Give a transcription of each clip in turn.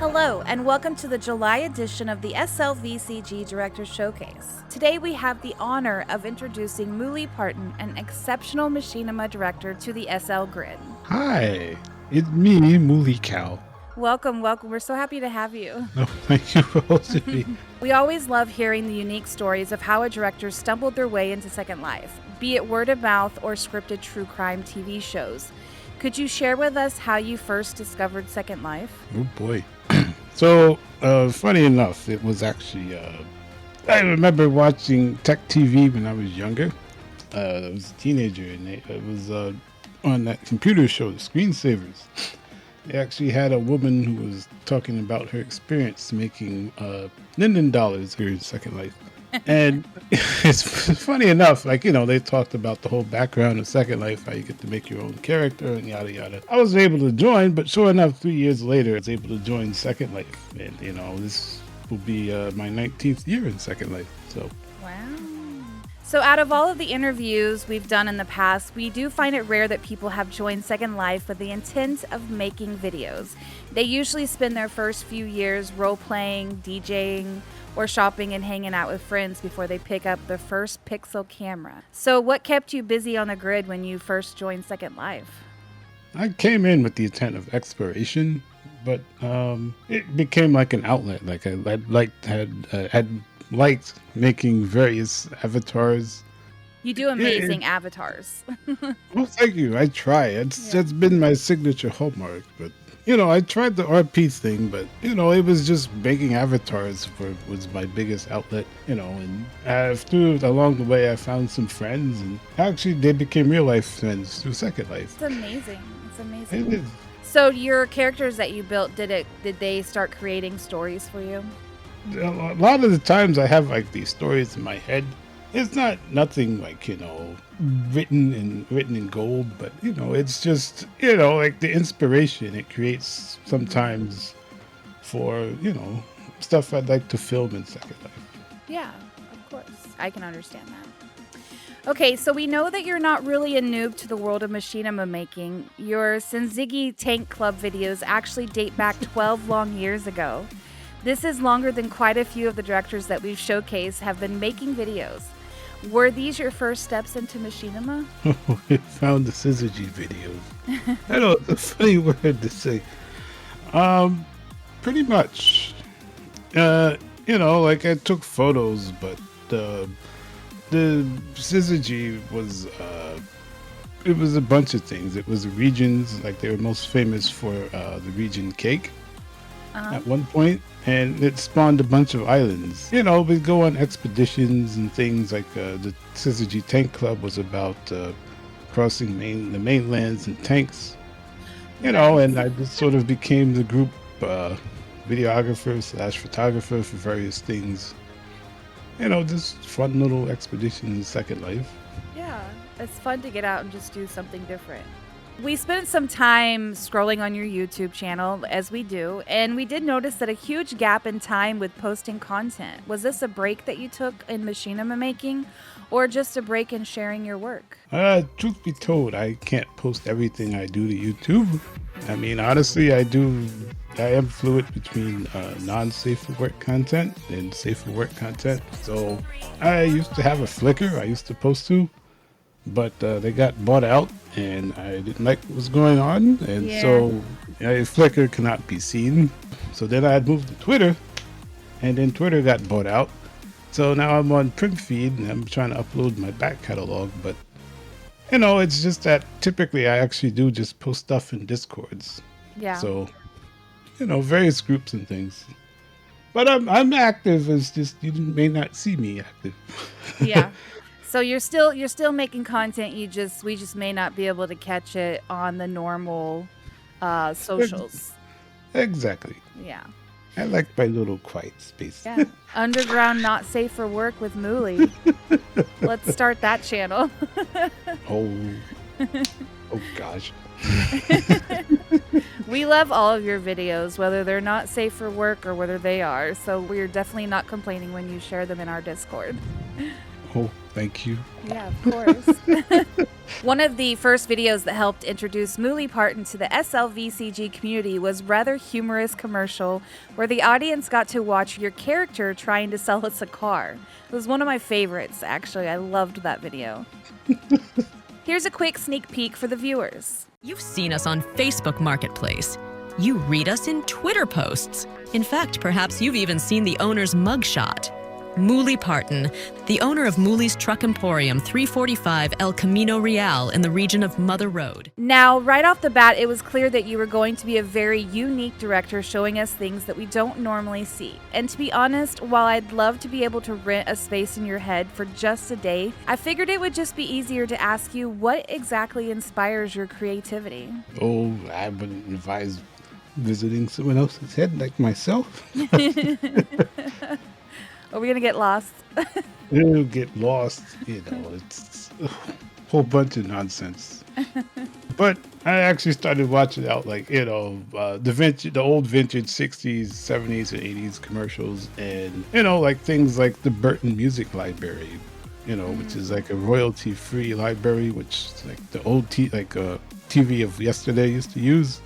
Hello, and welcome to the July edition of the SLVCG Directors Showcase. Today we have the honor of introducing Moolly Parton, an exceptional machinima director, to the SL Grid. Hi, it's me, Moolly Cow. Welcome. We're so happy to have you. Oh, thank you for hosting me. We always love hearing the unique stories of how a director stumbled their way into Second Life, be it word of mouth or scripted true crime TV shows. Could you share with us how you first discovered Second Life? Oh boy. So, funny enough, it was actually, I remember watching Tech TV when I was younger. I was a teenager, and it was on that computer show, the Screensavers. They actually had a woman who was talking about her experience making Linden dollars here in Second Life. And it's funny enough, like, they talked about the whole background of Second Life, how you get to make your own character and yada yada. I was able to join, but sure enough, 3 years later, I was able to join Second Life. And, this will be my 19th year in Second Life. So. Wow. So out of all of the interviews we've done in the past, we do find it rare that people have joined Second Life with the intent of making videos. They usually spend their first few years role-playing, DJing, or shopping and hanging out with friends before they pick up their first Pixel camera. So what kept you busy on the grid when you first joined Second Life? I came in with the intent of exploration, but it became like an outlet. Like I had liked making various avatars. You do amazing avatars. Well, thank you. I try. It's been my signature hallmark, but I tried the RP thing, but it was just making avatars was my biggest outlet, and along the way I found some friends, and actually they became real life friends through Second Life. It's amazing. It is. So your characters that you built, did they start creating stories for you? A lot of the times I have like these stories in my head. It's nothing like, written in gold, but it's just, like the inspiration it creates sometimes for, stuff I'd like to film in Second Life. Yeah, of course. I can understand that. Okay, so we know that you're not really a noob to the world of machinima making. Your Senzigi Tank Club videos actually date back 12 long years ago. This is longer than quite a few of the directors that we've showcased have been making videos. Were these your first steps into machinima? I found the Syzygy videos. I know, it's a funny word to say. Pretty much. Like I took photos, but the Syzygy was it was a bunch of things. It was the regions, like they were most famous for the region cake. At one point, and it spawned a bunch of islands. We'd go on expeditions and things like the Syzygy Tank Club was about crossing the mainlands in tanks. And I just sort of became the group videographer / photographer for various things. Just fun little expeditions in Second Life. Yeah, it's fun to get out and just do something different. We spent some time scrolling on your YouTube channel, as we do, and we did notice that a huge gap in time with posting content. Was this a break that you took in machinima making, or just a break in sharing your work? Truth be told, I can't post everything I do to YouTube. I mean, honestly, I am fluid between non-safe for work content and safe for work content. So I used to have a Flickr I used to post to, but they got bought out and I didn't like what was going on, and so Flickr cannot be seen. So then I had moved to Twitter, and then Twitter got bought out. So now I'm on PrimFeed and I'm trying to upload my back catalog, but it's just that typically I actually do just post stuff in Discords. Yeah. So various groups and things. But I'm active. It's just you may not see me active. Yeah. So you're still making content. We just may not be able to catch it on the normal socials. Exactly. Yeah. I like my little quiet space. Yeah. Underground, not safe for work with Moolly. Let's start that channel. Oh gosh. We love all of your videos, whether they're not safe for work or whether they are. So we're definitely not complaining when you share them in our Discord. Oh, thank you. Yeah, of course. One of the first videos that helped introduce Moolly Parton to the SLVCG community was rather humorous commercial where the audience got to watch your character trying to sell us a car. It was one of my favorites, actually. I loved that video. Here's a quick sneak peek for the viewers. You've seen us on Facebook Marketplace. You read us in Twitter posts. In fact, perhaps you've even seen the owner's mugshot. Moolly Parton, the owner of Moolly's Truck Emporium, 345 El Camino Real in the region of Mother Road. Now, right off the bat, it was clear that you were going to be a very unique director showing us things that we don't normally see. And to be honest, while I'd love to be able to rent a space in your head for just a day, I figured it would just be easier to ask you what exactly inspires your creativity. Oh, I wouldn't advise visiting someone else's head like myself. Are we going to get lost? You'll get lost, it's a whole bunch of nonsense. But I actually started watching out the old vintage 60s, 70s, and 80s commercials, and, like things like the Burton Music Library, which is like a royalty-free library, which like the old TV of yesterday used to use.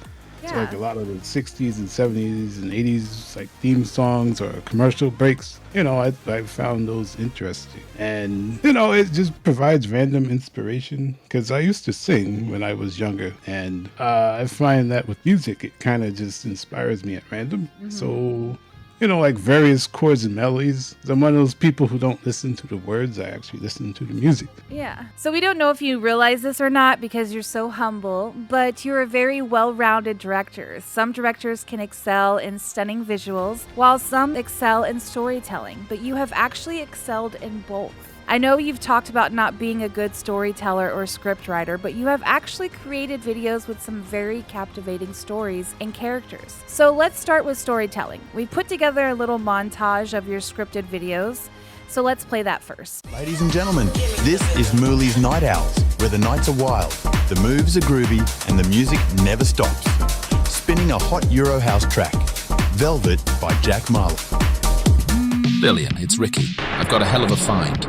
So like a lot of the 60s and 70s and 80s like theme songs or commercial breaks, I found those interesting. And, it just provides random inspiration because I used to sing when I was younger. And I find that with music, it kind of just inspires me at random. Mm-hmm. So, like various chords and melodies. I'm one of those people who don't listen to the words. I actually listen to the music. Yeah. So we don't know if you realize this or not because you're so humble, but you're a very well-rounded director. Some directors can excel in stunning visuals, while some excel in storytelling, but you have actually excelled in both. I know you've talked about not being a good storyteller or scriptwriter, but you have actually created videos with some very captivating stories and characters. So let's start with storytelling. We put together a little montage of your scripted videos, so let's play that first. Ladies and gentlemen, this is Moolly's Night Owls, where the nights are wild, the moves are groovy, and the music never stops. Spinning a hot Euro house track, Velvet by Jack Marley. Lillian, it's Ricky. I've got a hell of a find.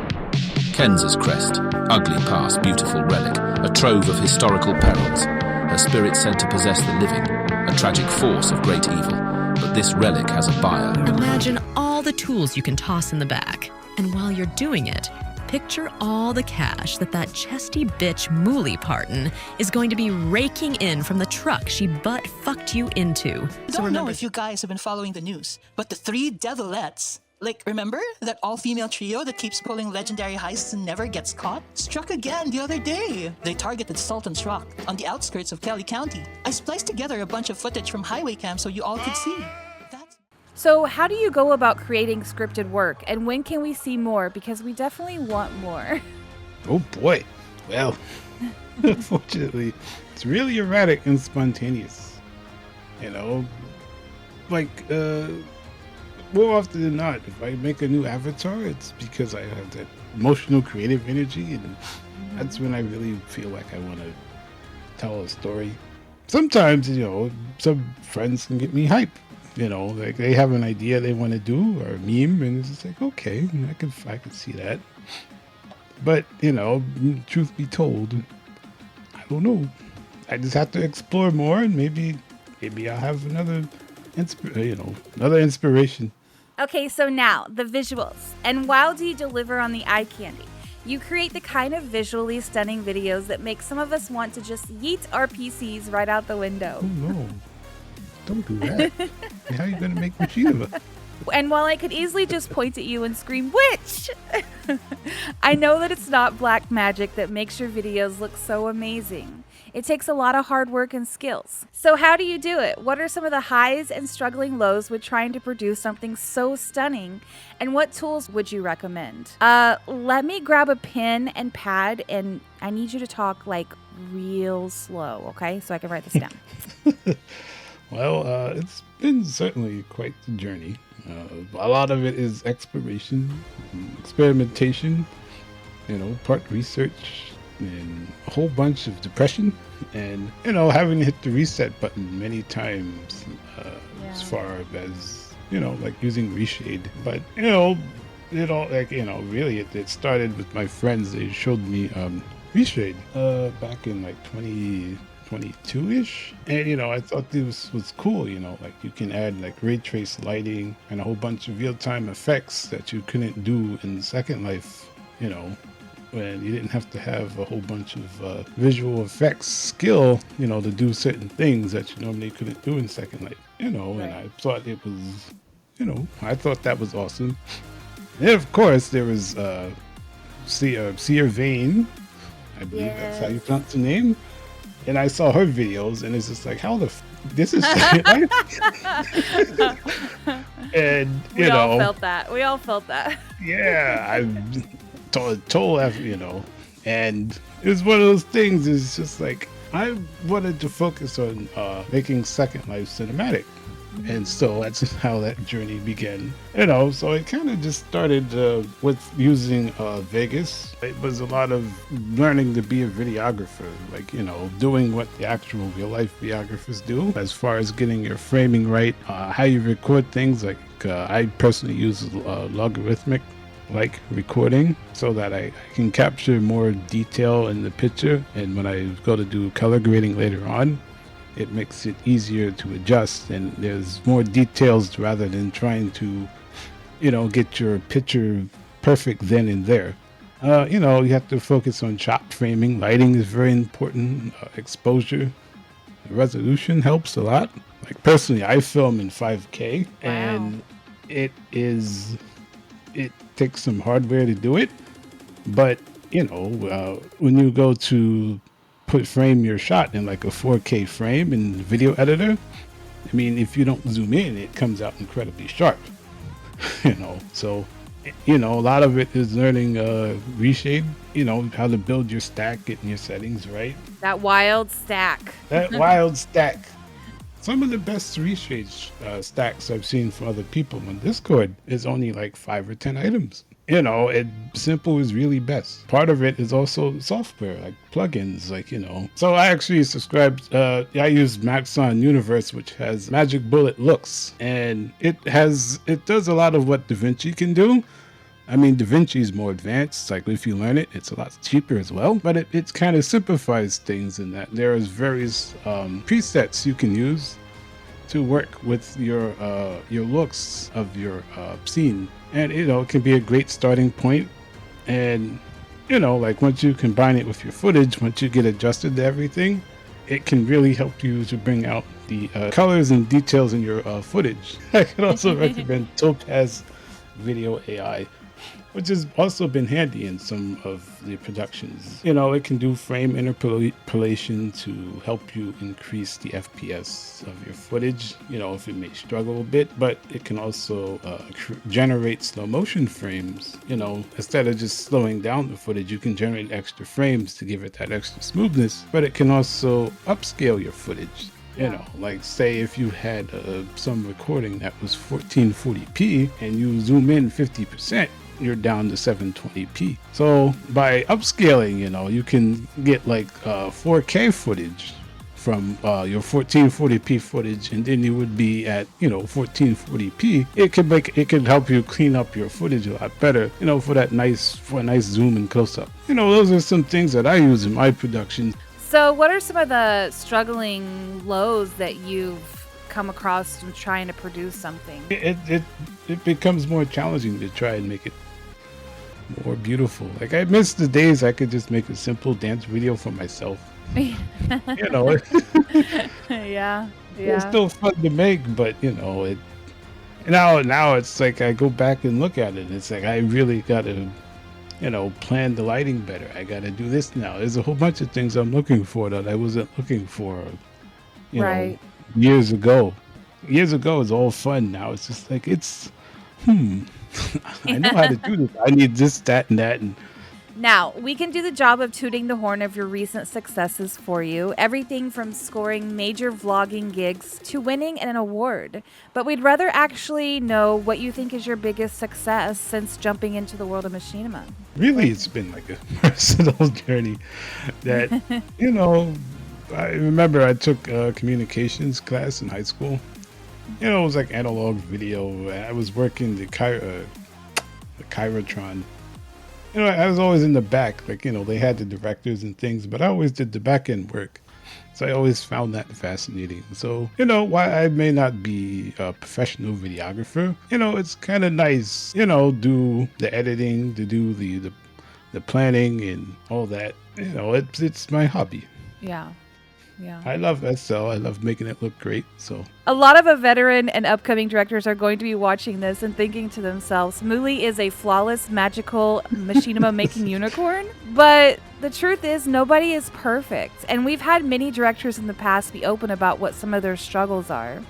Kenz's crest, ugly past, beautiful relic, a trove of historical perils. Her spirit said to possess the living, a tragic force of great evil. But this relic has a buyer. Imagine all the tools you can toss in the back. And while you're doing it, picture all the cash that chesty bitch Moolly Parton is going to be raking in from the truck she butt-fucked you into. I don't know if you guys have been following the news, but the three Devilettes, remember that all-female trio that keeps pulling legendary heists and never gets caught? Struck again the other day. They targeted Sultan's Rock on the outskirts of Kelly County. I spliced together a bunch of footage from highway cam so you all could see. So how do you go about creating scripted work, and when can we see more? Because we definitely want more. Oh boy. Well, unfortunately, it's really erratic and spontaneous. More often than not, if I make a new avatar, it's because I have that emotional, creative energy, and that's when I really feel like I want to tell a story. Sometimes, some friends can get me hype. They have an idea they want to do or a meme, and it's just like, okay, I can see that. But, truth be told, I don't know. I just have to explore more, and maybe I'll have another inspiration. Okay, so now, the visuals. And wow, do you deliver on the eye candy? You create the kind of visually stunning videos that make some of us want to just yeet our PCs right out the window. Oh, no. Don't do that. How are you going to make Machinima? And while I could easily just point at you and scream, witch! I know that it's not black magic that makes your videos look so amazing. It takes a lot of hard work and skills. So how do you do it? What are some of the highs and struggling lows with trying to produce something so stunning? And what tools would you recommend? Let me grab a pen and pad, and I need you to talk real slow, okay? So I can write this down. Well, it's been certainly quite the journey. A lot of it is exploration, experimentation, part research, and a whole bunch of depression, and having to hit the reset button many times, as far as using Reshade. But it all really it started with my friends. They showed me Reshade, back in like 2022-ish. And, I thought this was cool, like you can add like ray trace lighting and a whole bunch of real-time effects that you couldn't do in Second Life, when you didn't have to have a whole bunch of visual effects skill, to do certain things that you normally couldn't do in Second Life, and I thought it was, I thought that was awesome. And of course, there was Seer Vane, I believe that's how you pronounce the name. And I saw her videos, and it's just like, how this is. And we all felt that. Yeah, I told and it was one of those things. It's just like I wanted to focus on making Second Life cinematic. And so that's how that journey began, so it kind of just started with using Vegas. It was a lot of learning to be a videographer, like, doing what the actual real life videographers do as far as getting your framing right, how you record things. Like I personally use logarithmic like recording so that I can capture more detail in the picture, and when I go to do color grading later on, it makes it easier to adjust, and there's more details rather than trying to, get your picture perfect then and there. You have to focus on shot framing. Lighting is very important. Exposure, resolution helps a lot. Like personally, I film in 5K, and it takes some hardware to do it. But, when you go to frame your shot in like a 4K frame in the video editor, I mean, if you don't zoom in, it comes out incredibly sharp. So, a lot of it is learning Reshade, how to build your stack, getting your settings right. That wild stack. Some of the best Reshade stacks I've seen from other people on Discord is only like 5 or 10 items. Simple is really best. Part of it is also software, like plugins, So I actually subscribed, I use Maxon Universe, which has Magic Bullet looks, and it does a lot of what DaVinci can do. I mean, DaVinci is more advanced. Like if you learn it, it's a lot cheaper as well, but it kind of simplifies things in that there's various presets you can use to work with your looks of your scene. And, it can be a great starting point. And, like once you combine it with your footage, once you get adjusted to everything, it can really help you to bring out the colors and details in your footage. I can also recommend Topaz Video AI, which has also been handy in some of the productions. It can do frame interpolation to help you increase the FPS of your footage, if it may struggle a bit, but it can also generate slow motion frames. Instead of just slowing down the footage, you can generate extra frames to give it that extra smoothness, but it can also upscale your footage. Like say if you had some recording that was 1440p and you zoom in 50%, you're down to 720p. So by upscaling, you can get like 4K footage from your 1440p footage, and then you would be at 1440p. It could help you clean up your footage a lot better, for a nice zoom and close up. Those are some things that I use in my production. So what are some of the struggling lows that you've come across in trying to produce something? It becomes more challenging to try and make it more beautiful. Like I miss the days I could just make a simple dance video for myself. Yeah. It's still fun to make, but it now it's like I go back and look at it and it's like I really gotta plan the lighting better. I gotta do this now. There's a whole bunch of things I'm looking for that I wasn't looking for right. Years ago is all fun. Now it's just like I know how to do this. I need this, that, and that. And now, we can do the job of tooting the horn of your recent successes for you. Everything from scoring major vlogging gigs to winning an award. But we'd rather actually know what you think is your biggest success since jumping into the world of Machinima. Really, it's been like a personal journey that, I remember I took a communications class in high school. It was like analog video. I was working the Kyrotron, I was always in the back. Like, they had the directors and things, but I always did the back end work. So I always found that fascinating. So, while I may not be a professional videographer, it's kind of nice, do the editing, to do the planning and all that. It's my hobby. Yeah. Yeah. I love SL. I love making it look great. So a lot of veteran and upcoming directors are going to be watching this and thinking to themselves, Moolly is a flawless, magical machinima making unicorn. But the truth is, nobody is perfect. And we've had many directors in the past be open about what some of their struggles are.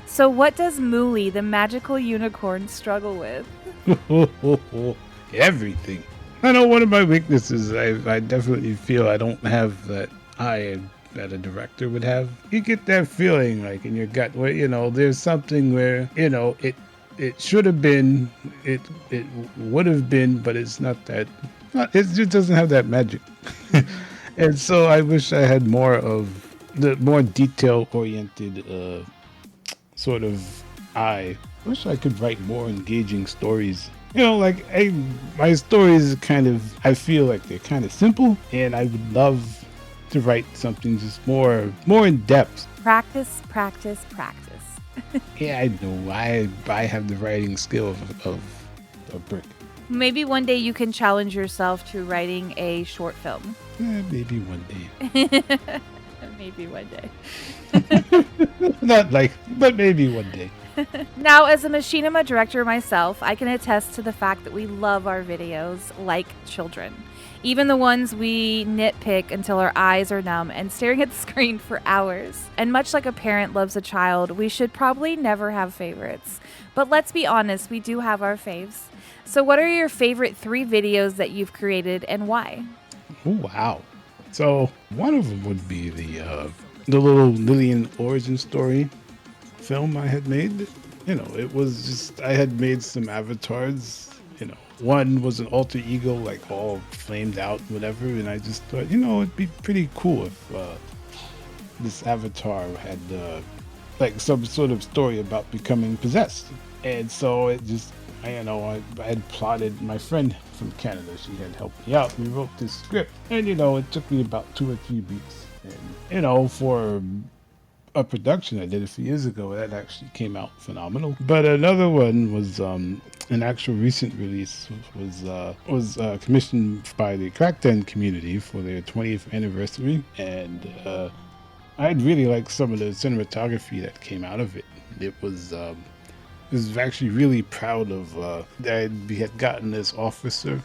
So what does Moolly, the magical unicorn, struggle with? Everything. I know one of my weaknesses, I definitely feel I don't have that eye that a director would have. You get that feeling like in your gut where, there's something where, it should have been, it would have been, but it's not that, it just doesn't have that magic. And so I wish I had more of the more detail oriented sort of eye. I wish I could write more engaging stories. My stories I feel like they're kind of simple, and I would love to write something just more in depth. Practice. Yeah, I know. I have the writing skill of a brick. Maybe one day you can challenge yourself to writing a short film. Yeah, maybe one day. Maybe one day. But maybe one day. Now, as a machinima director myself, I can attest to the fact that we love our videos like children. Even the ones we nitpick until our eyes are numb and staring at the screen for hours. And much like a parent loves a child, we should probably never have favorites. But let's be honest, we do have our faves. So what are your favorite 3 videos that you've created and why? Oh, wow. So one of them would be the little Lillian origin story film I had made. It was just, I had made some avatars. One was an alter ego, like all flamed out, whatever, and I just thought, it'd be pretty cool if this avatar had like some sort of story about becoming possessed. And so it just, I had plotted. My friend from Canada, she had helped me out. We wrote this script, and it took me about 2 or 3 weeks. And for a production I did a few years ago, that actually came out phenomenal. But another one was an actual recent release, was commissioned by the Crackdown community for their 20th anniversary, and I'd really liked some of the cinematography that came out of it. It was actually really proud of that we had gotten this officer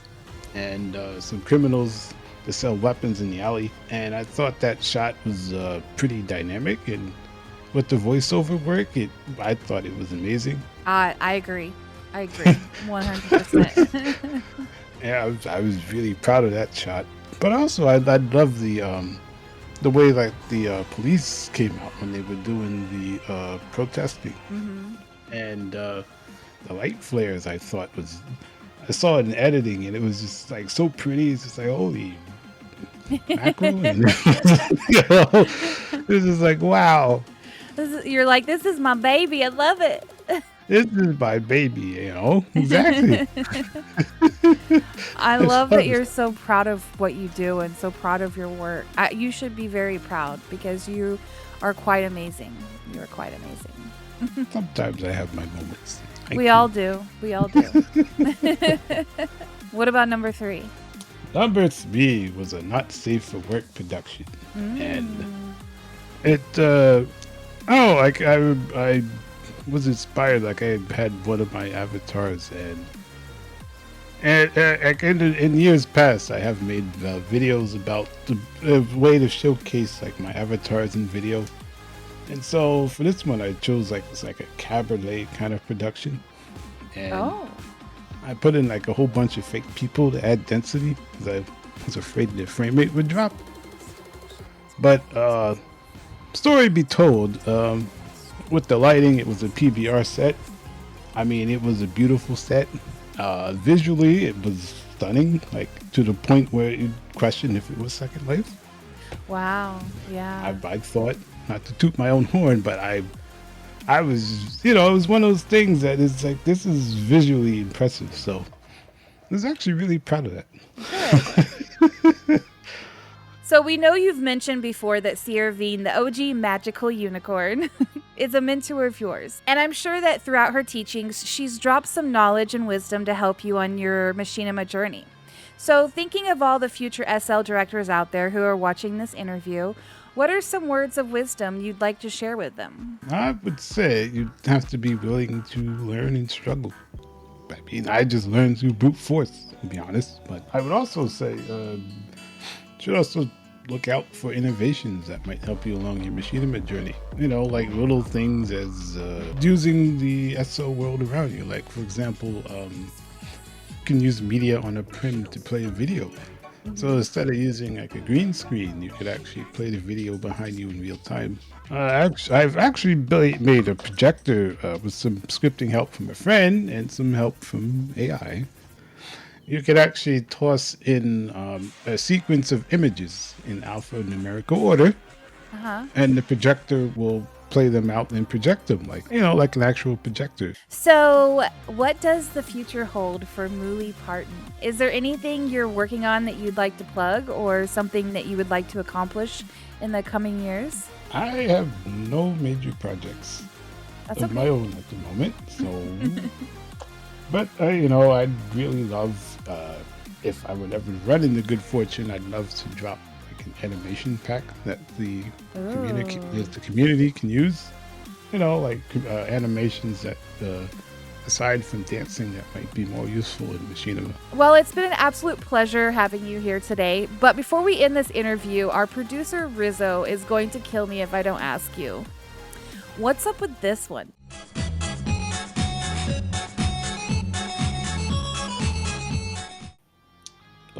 and some criminals to sell weapons in the alley, and I thought that shot was pretty dynamic, and with the voiceover work, I thought it was amazing. I agree 100%. Yeah, I was really proud of that shot. But also I love the way like the police came out when they were doing the protesting. Mm-hmm. And the light flares, I saw it in editing, and it was just like so pretty. It's just like, holy mackerel. And this is like, wow. You're like, this is my baby. I love it. This is my baby, exactly. I love that you're so proud of what you do and so proud of your work. You should be very proud because you are quite amazing. You are quite amazing. Sometimes I have my moments. We all do. What about number 3? Number 3 was a not safe for work production. And it, I was inspired. Like I had one of my avatars, and in years past, I have made videos about the way to showcase like my avatars in video. And so for this one, I chose it's like a cabaret kind of production, and I put in like a whole bunch of fake people to add density because I was afraid the frame rate would drop. But story be told, with the lighting, it was a PBR set. I mean, it was a beautiful set. Visually, it was stunning, like to the point where you question if it was Second Life. Wow, yeah. I thought, not to toot my own horn, but I was, it was one of those things that is like, this is visually impressive. So I was actually really proud of that. Good. So we know you've mentioned before that Sierra Veen, the OG magical unicorn, is a mentor of yours. And I'm sure that throughout her teachings, she's dropped some knowledge and wisdom to help you on your Machinima journey. So thinking of all the future SL directors out there who are watching this interview, what are some words of wisdom you'd like to share with them? I would say you have to be willing to learn and struggle. I mean, I just learned through brute force, to be honest. But I would also say, should also look out for innovations that might help you along your machinima journey. You know, like little things as using the SO world around you. Like, for example, you can use media on a prim to play a video. So instead of using like a green screen, you could actually play the video behind you in real time. I've actually made a projector with some scripting help from a friend and some help from AI. You could actually toss in a sequence of images in alphanumerical order, and the projector will play them out and project them like an actual projector. So what does the future hold for Moolly Parton? Is there anything you're working on that you'd like to plug or something that you would like to accomplish in the coming years? I have no major projects of my own at the moment, so... But, I'd really love, if I would ever run into good fortune, I'd love to drop like an animation pack that the community can use. Animations that, aside from dancing, that might be more useful in Machinima. Well, it's been an absolute pleasure having you here today. But before we end this interview, our producer Rizzo is going to kill me if I don't ask you. What's up with this one?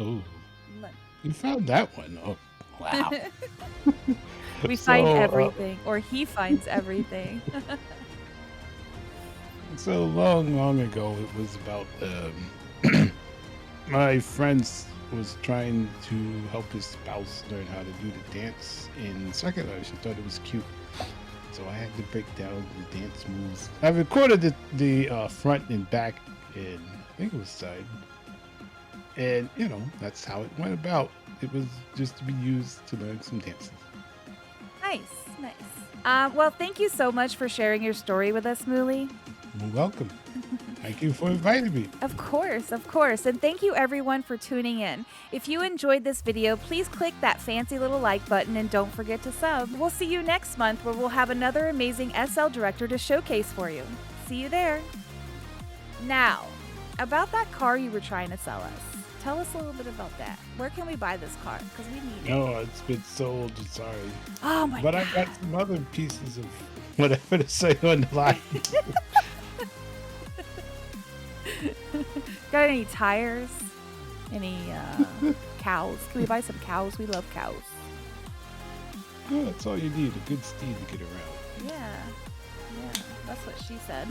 Oh, you found that one. Oh, wow. We find everything, or he finds everything. So long ago, it was about my friend was trying to help his spouse learn how to do the dance in SecondLife. She thought it was cute, so I had to break down the dance moves. I recorded the front and back, and I think it was side. And, that's how it went about. It was just to be used to learn some dances. Nice. Well, thank you so much for sharing your story with us, Moolly. You're welcome. Thank you for inviting me. Of course. And thank you, everyone, for tuning in. If you enjoyed this video, please click that fancy little like button and don't forget to sub. We'll see you next month where we'll have another amazing SL director to showcase for you. See you there. Now, about that car you were trying to sell us. Tell us a little bit about that. Where can we buy this car? Because we need it. No, it's been sold. Sorry. Oh my God. But I got some other pieces of whatever to say on the line. Got any tires? Any cows? Can we buy some cows? We love cows. Yeah, that's all you need. A good steed to get around. Yeah, that's what she said.